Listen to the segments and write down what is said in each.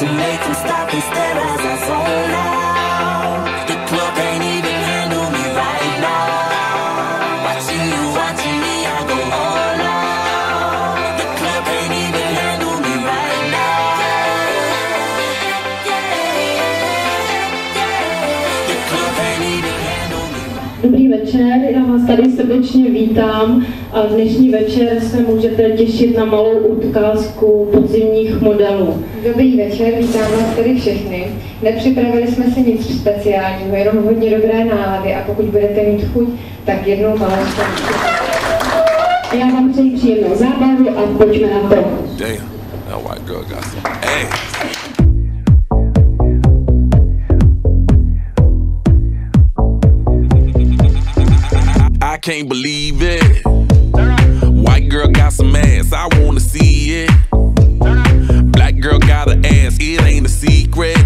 to make them stop and stare as I zone out. The club can't even handle me right now. Watching you, watching me, I go all out. The club can't even handle me right now. The club can't even handle me right now. Dobrý večer, já vás tady srdečně vítám a dnešní večer se můžete těšit na malou ukázku podzimních modelů. Dobrý večer, vítám vás tady všechny. Nepřipravili jsme si nic speciálního, jenom hodně dobré nálady a pokud budete mít chuť, tak jednou malou ukázku. Já vám přeji příjemnou zábavu a pojďme na to. Damn, that white girl got some. Hey. I can't believe it. White girl got some ass, I wanna see it. Black girl got an ass, it ain't a secret.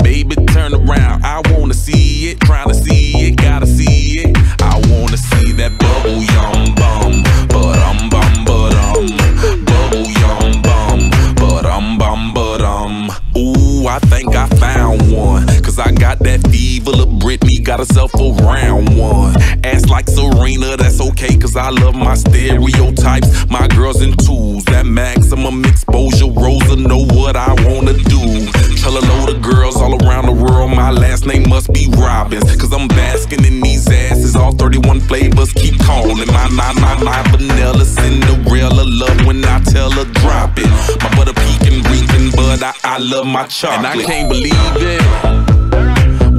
Baby, turn around, I wanna see it. Tryna see it, gotta see it. I wanna see that bubble yum bum, but bubble yum bum, but ooh, I think I found one. Cause I got that fever, little Britney got herself a round one. Ass like Serena, that's okay, cause I love my stereotypes. My girls in twos, that maximum exposure. Rosa know what I wanna do. Tell a load of girls all around the world, my last name must be Robbins. Cause I'm basking in these asses, all 31 flavors keep calling. My vanilla Cinderella love when I tell her drop it. My butter pecan reeking, but I love my chocolate. And I can't believe it.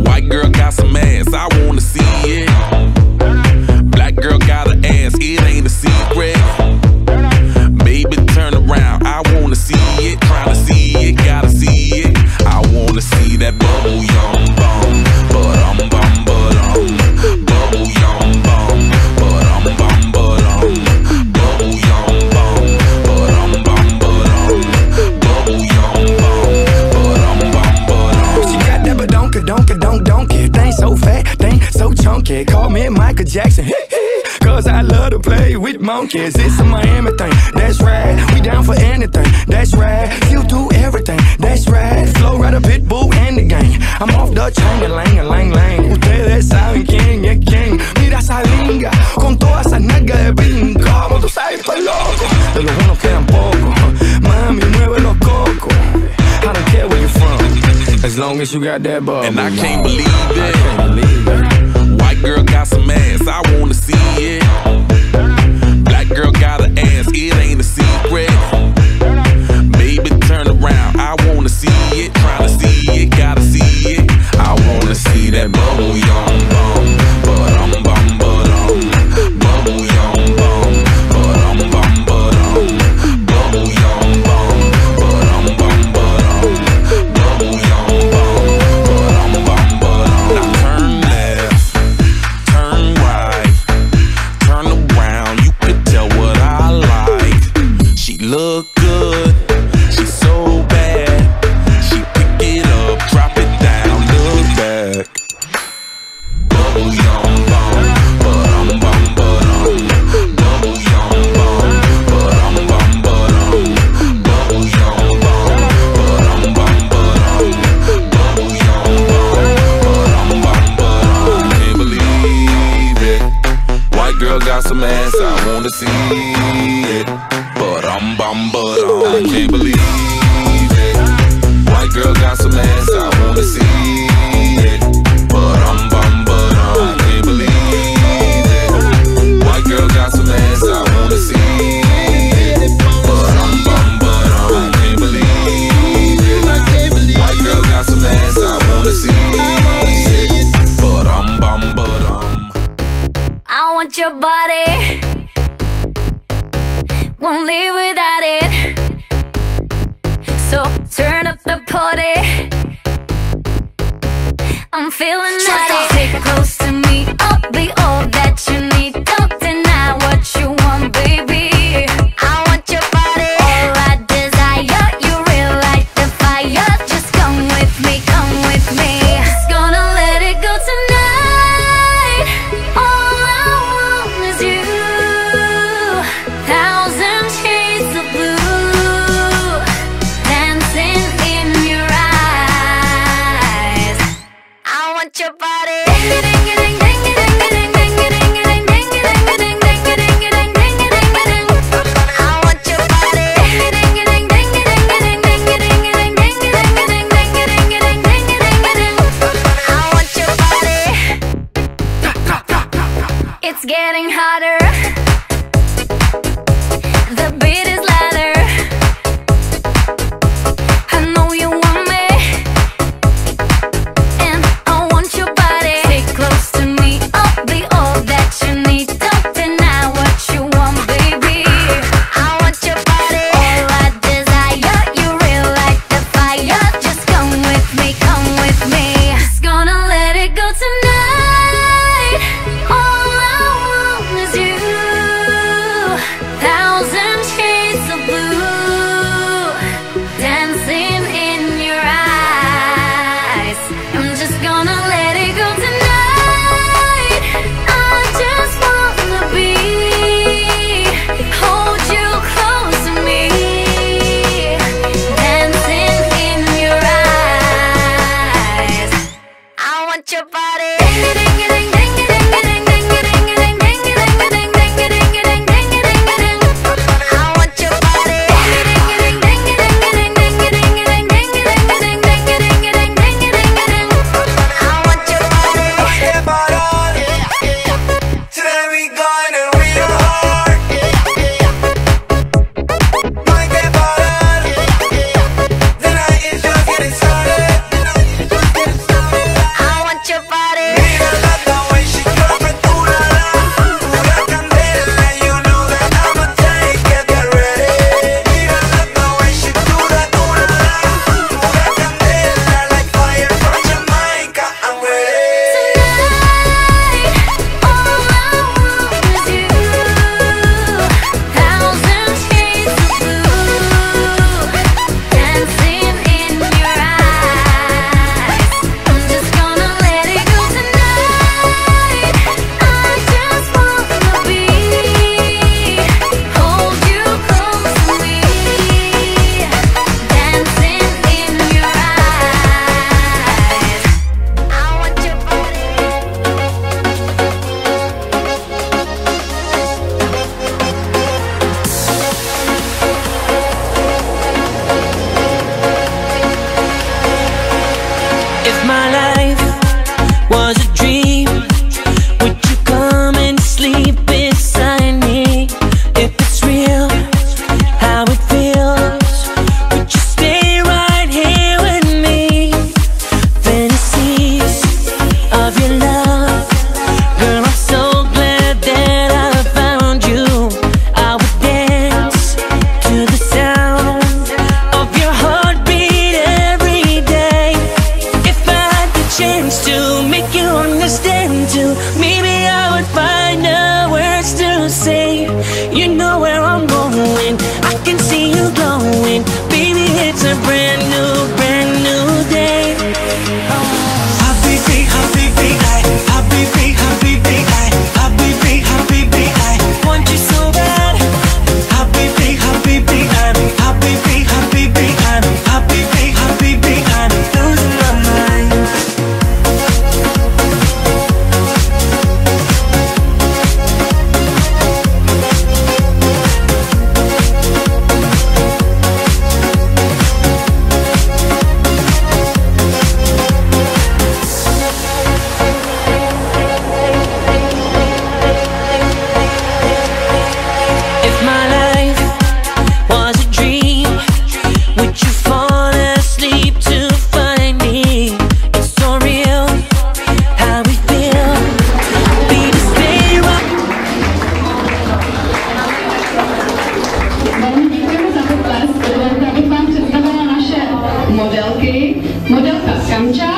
White girl got some ass, I wanna see it. Black girl got an ass, it ain't a secret. Baby, turn around, I wanna see it. Tryna see it, gotta see it. I wanna see that bubble yum bum, but bubble yum bum, but bubble yum bum, but bubble yum bum, She got that donka, thing so fat, thing so chunky. Call me Michael Jackson, cause I love to play with monkeys. It's a Miami thing, that's right. We down for anything, that's right. You do everything, that's right. Flow right up Pitbull and the gang. I'm off the chain, lang. Ustedes saben quién es quién. Mira esa linga, con todas esas nalgas de brinco. Como tú sabes, pues loco, de los buenos quedan pocos. Mami, mueve los cocos. I don't care where you're from, as long as you got that bubble. and I can't believe it. White girl got some ass, I wanna see it. Black girl got an ass, it ain't a secret. Baby, turn around, I wanna see it. Tryna see it, gotta see it. I wanna see that bubble yum bum, but bubble yum bum, but bubble yum bum, but bubble yum bum, now turn left, turn right, turn around. You could tell what I like. She look good, she's so bad. She pick it up, drop it down, look back. Bubble yum bum, but bubble yum bum, but bubble yum bum, bubble yum bum, I can't believe it. White girl got some ass, I wanna see it. But I can't believe it. White girl got some ass, I wanna see it. But I can't believe it. White girl got some ass, I wanna see it. But I can't believe it. White girl got some ass, I wanna see it. But I want your body, won't live without it. So turn up the party, I'm feeling naughty. Stay close to me, I'll be all that you need. Don't deny what you want, baby. I want your body, all I desire. You really light the fire. Just come with me, come with me. Just gonna let it go tonight. All I want is you. Thousand shades of blue, dancing getting hotter. The beat is louder. I know you want me, and I want your body. Stay close to me, I'll be all that you need. Don't deny what you want, baby. I want your body, all I desire. You real like the fire. Just come with me, come with me. Just gonna let it go tonight. All I want is you. Thousand shades of blue dancing in your eyes. I'm just gonna let it go tonight. I just wanna hold you close to me, dancing in your eyes. I want your body. If my life was a dream, would you come and sleep beside me? If it's real, how it feels, would you stay right here with me? Fantasies of your love, girl, I'm so glad that I found you. I would dance to the sound of your heartbeat every day. If I had the chance to make you understand too, maybe I would find the words to say. You know where I'm going, I can see you glowing. Baby, it's a brand new day. Habibi, Habibi, Habibi, Habibi, Habibi, Habibi, I want you so bad. Habibi, Habibi, Habibi, Habibi, Habibi, Habibi, I'm losing my mind. If my life was a dream, would you fall asleep to find me? It's so real, how we feel. Baby, stay right. Velmi děkujeme za potlesk. Dovolte, abych vám představila naše modelky. Modelka Kamča,